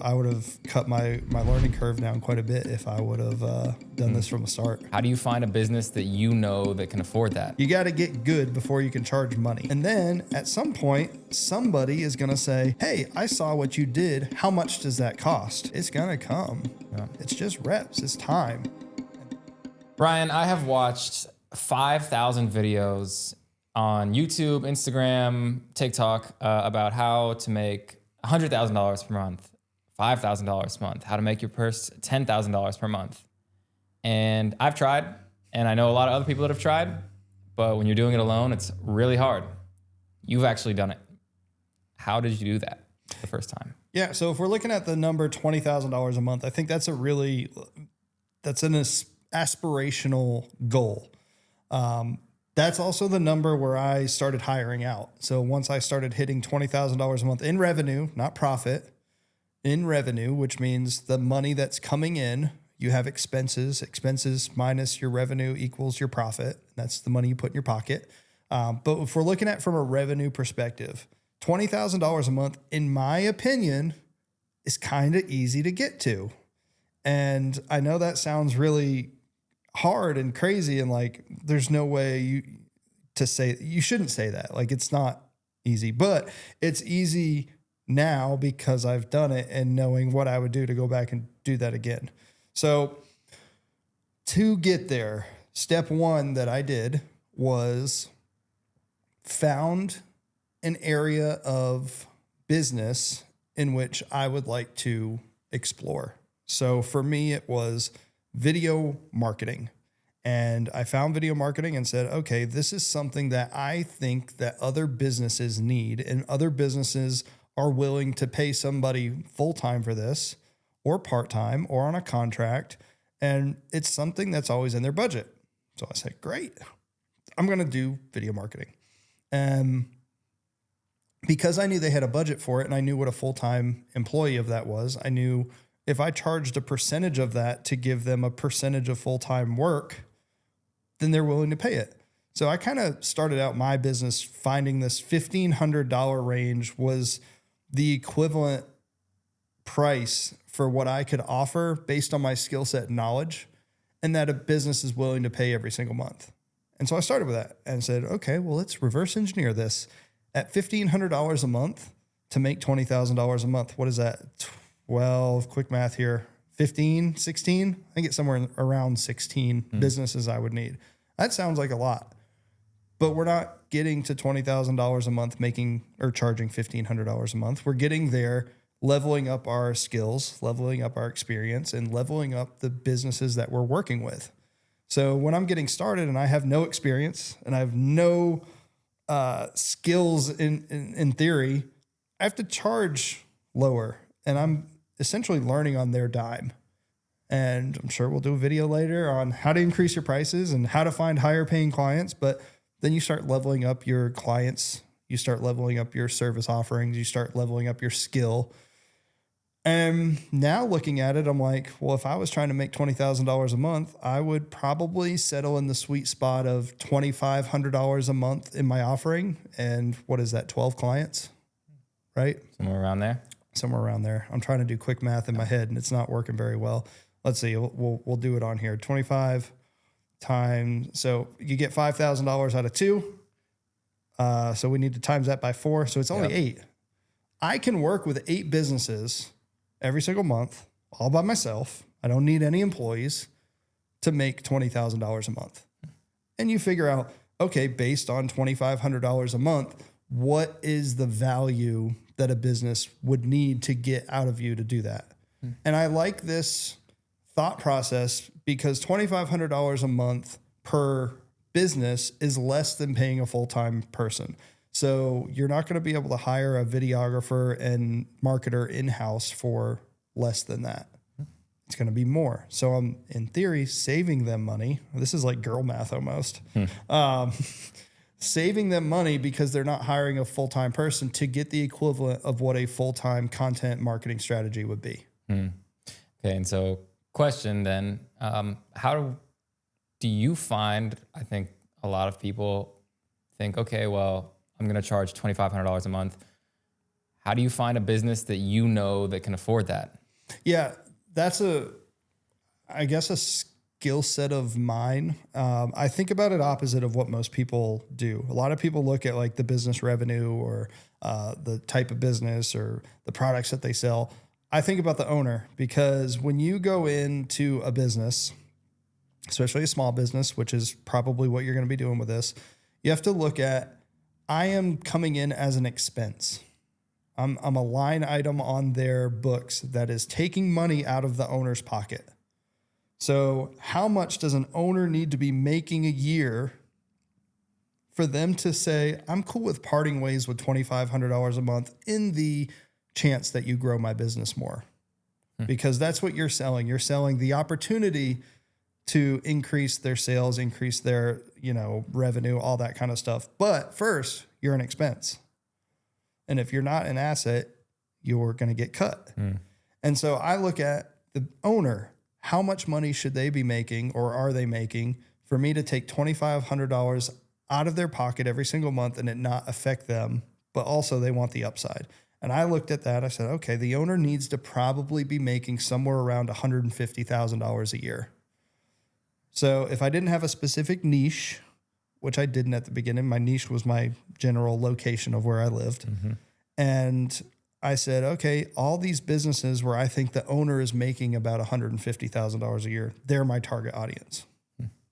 I would have cut my learning curve down quite a bit if I would have done this from the start. How do you find a business that you know that can afford that? You got to get good before you can charge money. And then at some point, somebody is going to say, hey, I saw what you did. How much does that cost? It's going to come. Yeah. It's just reps. It's time. Brian, I have watched 5,000 videos on YouTube, Instagram, TikTok about how to make $100,000 per month, $5,000 a month, how to make your purse $10,000 per month. And I've tried, and I know a lot of other people that have tried, but when you're doing it alone, it's really hard. You've actually done it. How did you do that the first time? Yeah, so if we're looking at the number $20,000 a month, I think that's an aspirational goal. That's also the number where I started hiring out. So once I started hitting $20,000 a month in revenue, not profit, in revenue, which means the money that's coming in, you have expenses. Expenses minus your revenue equals your profit. That's the money you put in your pocket. But if we're looking at from a revenue perspective, $20,000 a month, in my opinion, is kind of easy to get to. And I know that sounds really hard and crazy, and like there's no way you shouldn't say that. Like it's not easy, but it's easy now because I've done it and knowing what I would do to go back and do that again. So to get there, step one that I did was found an area of business in which I would like to explore. So for me, it was video marketing. And I found video marketing and said, okay, this is something that I think that other businesses need, and other businesses are willing to pay somebody full-time for this or part-time or on a contract. And it's something that's always in their budget. So I said, great, I'm going to do video marketing. Because I knew they had a budget for it and I knew what a full-time employee of that was, I knew if I charged a percentage of that to give them a percentage of full-time work, then they're willing to pay it. So I kind of started out my business finding this $1,500 range was the equivalent price for what I could offer based on my skill set and knowledge, and that a business is willing to pay every single month. And so I started with that and said, okay, well, let's reverse engineer this at $1,500 a month to make $20,000 a month. What is that? 12, quick math here, 15, 16? I think it's somewhere around 16 businesses I would need. That sounds like a lot, but we're not getting to $20,000 a month making or charging $1,500 a month. We're getting there, leveling up our skills, leveling up our experience, and leveling up the businesses that we're working with. So when I'm getting started and I have no experience and I have no skills in theory, I have to charge lower, and I'm essentially learning on their dime. And I'm sure we'll do a video later on how to increase your prices and how to find higher paying clients. But then you start leveling up your clients, you start leveling up your service offerings, you start leveling up your skill. And now looking at it, I'm like, well, if I was trying to make $20,000 a month, I would probably settle in the sweet spot of $2,500 a month in my offering. And what is that, 12 clients, right? Somewhere around there? Somewhere around there. I'm trying to do quick math in my head and it's not working very well. Let's see, we'll do it on here. 25 times, so you get $5,000 out of 2. So we need to times that by 4. So it's only 8. I can work with 8 businesses every single month, all by myself. I don't need any employees to make $20,000 a month. And you figure out, okay, based on $2,500 a month, what is the value that a business would need to get out of you to do that? And I like this thought process because $2,500 a month per business is less than paying a full-time person. So you're not going to be able to hire a videographer and marketer in-house for less than that. It's going to be more. So I'm, in theory, saving them money. This is like girl math almost. Saving them money because they're not hiring a full-time person to get the equivalent of what a full-time content marketing strategy would be. Okay, and so question then, how do you find, I think a lot of people think, okay, well, I'm going to charge $2,500 a month. How do you find a business that you know that can afford that? Yeah, that's I guess a skill set of mine. I think about it opposite of what most people do. A lot of people look at like the business revenue or the type of business or the products that they sell. I think about the owner, because when you go into a business, especially a small business, which is probably what you're going to be doing with this, you have to look at, I am coming in as an expense. I'm a line item on their books that is taking money out of the owner's pocket. So how much does an owner need to be making a year for them to say, I'm cool with parting ways with $2,500 a month in the chance that you grow my business more? Because that's what you're selling. You're selling the opportunity to increase their sales, increase their, revenue, all that kind of stuff. But first, you're an expense. And if you're not an asset, you're going to get cut. And so I look at the owner. How much money should they be making, or are they making, for me to take $2,500 out of their pocket every single month and it not affect them, but also they want the upside? And I looked at that. I said, okay, the owner needs to probably be making somewhere around $150,000 a year. So if I didn't have a specific niche, which I didn't at the beginning, my niche was my general location of where I lived. And I said, okay, all these businesses where I think the owner is making about $150,000 a year, they're my target audience.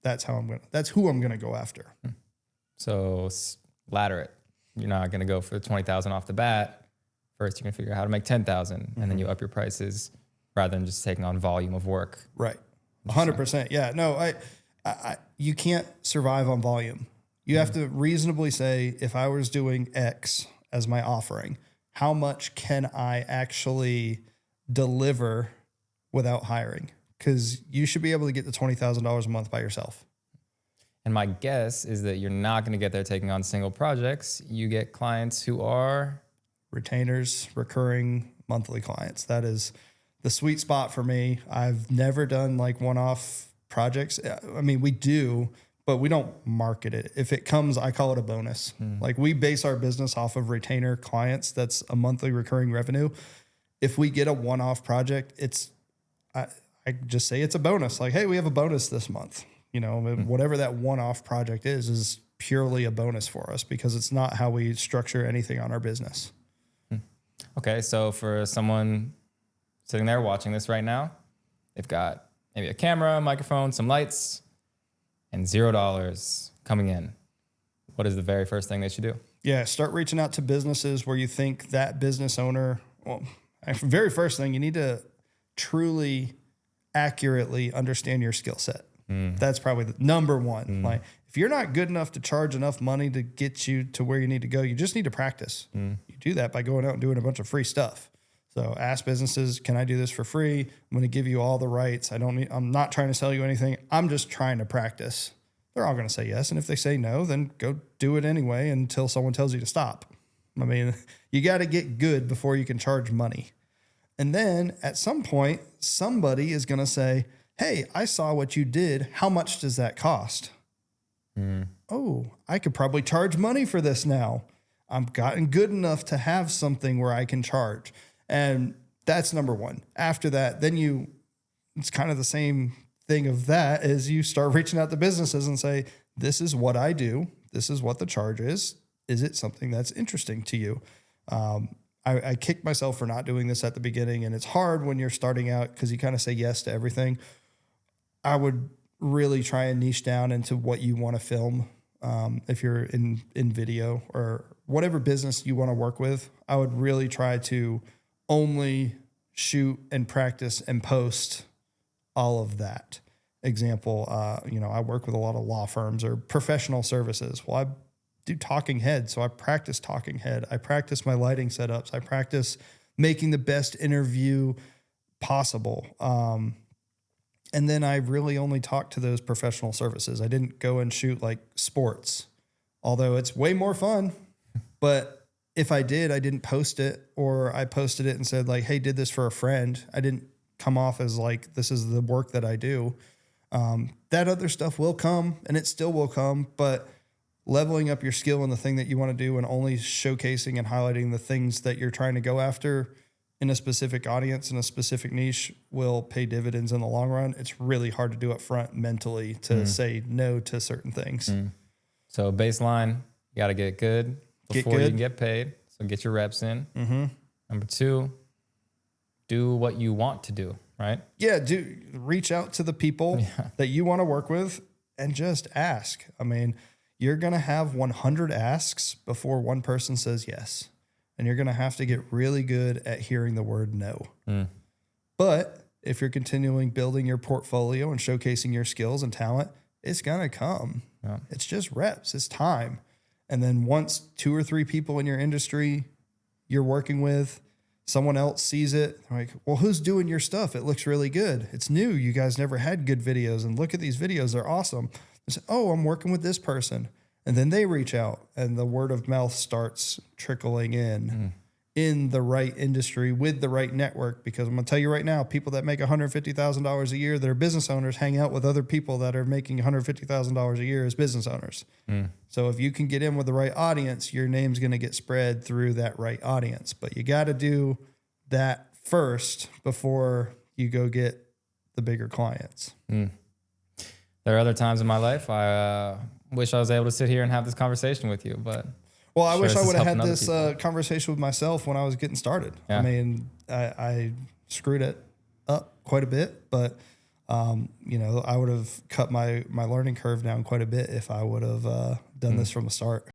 That's who I'm going to go after. So ladder it. You're not going to go for 20,000 off the bat. First, you're going to figure out how to make 10,000, and then you up your prices rather than just taking on volume of work. Right. 100%. Yeah. No, you can't survive on volume. You have to reasonably say, if I was doing X as my offering, how much can I actually deliver without hiring? Because you should be able to get to $20,000 a month by yourself. And my guess is that you're not going to get there taking on single projects. You get clients who are retainers, recurring monthly clients. That is the sweet spot for me. I've never done like one-off projects. I mean, we do, but we don't market it. If it comes, I call it a bonus. Like, we base our business off of retainer clients. That's a monthly recurring revenue. If we get a one-off project, I just say it's a bonus. Like, hey, we have a bonus this month. Whatever that one-off project is purely a bonus for us, because it's not how we structure anything on our business. Okay. So for someone sitting there watching this right now, they've got maybe a camera, a microphone, some lights, and $0 coming in. What is the very first thing they should do? Yeah, start reaching out to businesses where you think that business owner, very first thing, you need to truly accurately understand your skill set. That's probably the number one. Like, if you're not good enough to charge enough money to get you to where you need to go, you just need to practice. You do that by going out and doing a bunch of free stuff. So ask businesses, can I do this for free? I'm going to give you all the rights. I'm not trying to sell you anything. I'm just trying to practice. They're all going to say yes. And if they say no, then go do it anyway until someone tells you to stop. I mean, you got to get good before you can charge money. And then at some point, somebody is going to say, hey, I saw what you did. How much does that cost? Oh, I could probably charge money for this now. I've gotten good enough to have something where I can charge. And that's number one. After that, then it's kind of the same thing of that, is you start reaching out to businesses and say, this is what I do. This is what the charge is. Is it something that's interesting to you? I kicked myself for not doing this at the beginning, and it's hard when you're starting out because you kind of say yes to everything. I would really try and niche down into what you want to film. If you're in video or whatever business you want to work with, I would really try to only shoot and practice and post all of that. Example, I work with a lot of law firms or professional services. Well, I do talking head, so I practice talking head. I practice my lighting setups. I practice making the best interview possible. And then I really only talk to those professional services. I didn't go and shoot like sports, although it's way more fun. But if I did, I didn't post it, or I posted it and said like, hey, did this for a friend. I didn't come off as like, this is the work that I do. That other stuff will come, and it still will come. But leveling up your skill in the thing that you want to do and only showcasing and highlighting the things that you're trying to go after in a specific audience in a specific niche will pay dividends in the long run. It's really hard to do up front mentally to say no to certain things. So baseline, you got to get good before you can get paid. So get your reps in. Number 2, do what you want to do, right? Yeah, reach out to the people that you want to work with and just ask. I mean, you're going to have 100 asks before one person says yes. And you're going to have to get really good at hearing the word no. But if you're continuing building your portfolio and showcasing your skills and talent, it's going to come. Yeah. It's just reps. It's time. And then once 2 or 3 people in your industry you're working with, someone else sees it, they're like, well, who's doing your stuff? It looks really good. It's new. You guys never had good videos. And look at these videos. They're awesome. They say, oh, I'm working with this person. And then they reach out and the word of mouth starts trickling in the right industry with the right network. Because I'm going to tell you right now, people that make $150,000 a year that are business owners hang out with other people that are making $150,000 a year as business owners. So if you can get in with the right audience, your name's going to get spread through that right audience. But you got to do that first before you go get the bigger clients. There are other times in my life I wish I was able to sit here and have this conversation with you, but well, I wish I would have had this conversation with myself when I was getting started. Yeah. I mean, I screwed it up quite a bit, but I would have cut my learning curve down quite a bit if I would have done this from the start.